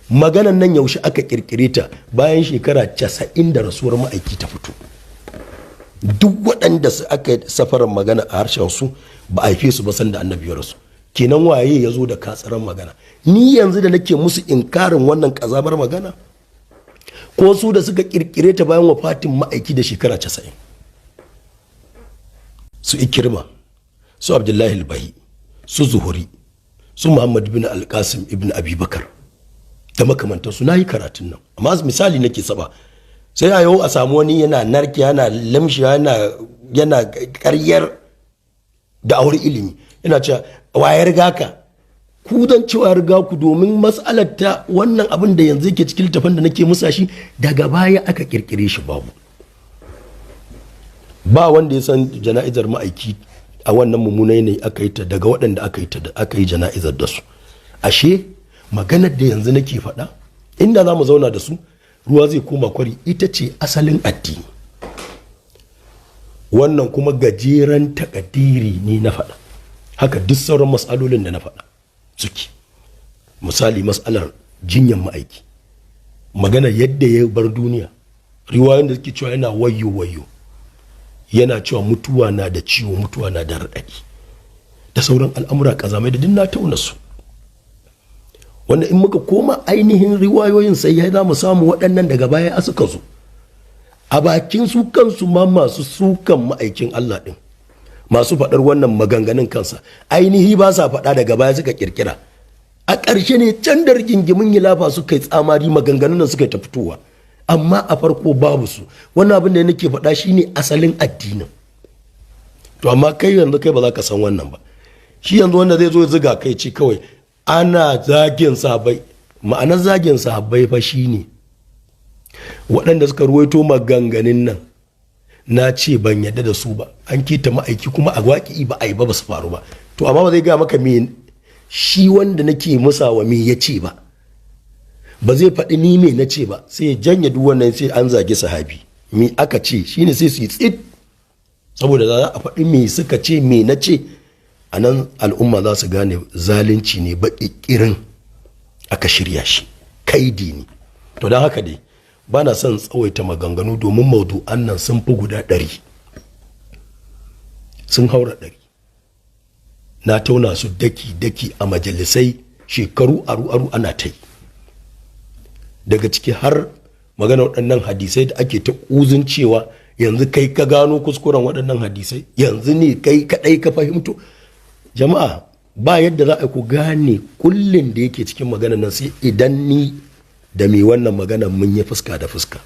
maganan nan yaushe aka kirkire ta bayan shekara 90 da rasuwar ma'aiki ta fito. Duk waɗanda su aka safarar magana a harshen su ba a haife su ba sanda annabi ya rasu. Kenan waye ya zo da katsaran magana? Ni yanzu da nake musu inkarin wannan kazamar magana, ko su da suka kirkire ta bayan wafatin ma'aiki da shekara 90? Su Ikirma, su Abdullahi al-Bahi, su Zuhuri, su Muhammad bin al-Qasim ibn Abi Bakar da makamantansu. Na yi karatun nan amma misali nake saba, sai a yau a samu wani yana narke, yana lamshi, yana karyar da aure ilimi, yana cewa waye riga ka? Ku dan cewa riga ku, domin mas'alar ta wannan abin da yanzu yake cikin littafin da nake musa shi daga baya aka kirkire shi. Ba wanda ya san jana'izar ma'aiki a wannan mummunan yanayi aka yi ta daga waɗanda aka yi jana'izar da su. Ashe maganar da yanzu nake faɗa, inda za mu zauna da su ruwa zai koma kwari, ita ce asalin addini. Wannan kuma gajeren takadiri ne na faɗa, haka duk sauran mas'alolin da na faɗa suke. Misali mas'alar jinyar ma'aiki, maganar yadda ya bar duniya, riwayoyin da suke cewa yana wayo, yana cewa mutuwa na da ciwo, mutuwa na da raɗaɗi, da sauran al'amura ƙazamai da duk na tauna su. Wanda in muka koma ainihin riwayoyin sai ya za mu samu waɗannan daga baya suka zo a bakin su kansu ma masu sukan ma'aikin Allah ɗin, masu faɗar wannan maganganun kansa ainihi ba sa faɗa, daga baya suka kirkira. A ƙarshe ne can da rigingimin yilafa suka yi tsamari, maganganun nan suka ta fitowa, amma a farko babu su. Wannan abin da nake faɗa shine asalin addinin. To amma kai yanzu kai ba za ka san wannan ba. Shi yanzu wanda zai zo ziga kai ce kawai ana zagin sahabbai. Ma'anar zagin sahabbai fa shine waɗanda suka ruwaito maganganun nan na ce ban yadda da su ba, an kita ma'aiki kuma a waƙi ba a yi ba su faru ba. To amma ba zai ga maka me shi wanda nake musawa me ya ce ba zai faɗi ni me na ce ba, sai ya janye duk wannan, sai an zagi sahabi me aka ce, shine sai su yi tsit, saboda za a faɗi me suka ce me na ce. A nan al'umma za su gane zalunci ne baƙi ƙirin aka shirya shi, kaidi ne. To don haka dai ba na son tsawaita maganganu, domin maudu'an nan sun fi guda 100, sun haura 100. Na tauna su daki-daki a majalisai shekaru aru-aru ana ta yi, daga ciki har magana waɗannan hadisai da ake ta ƙuzin cewa yanzu kai ka gano kuskuren waɗannan hadisai, yanzu ne kai kaɗai ka fahimto. Jama'a ba yadda za a ku gane kullum da yake cikin magana nan sai idan ni da mai wannan magana mun yi fuska da fuska.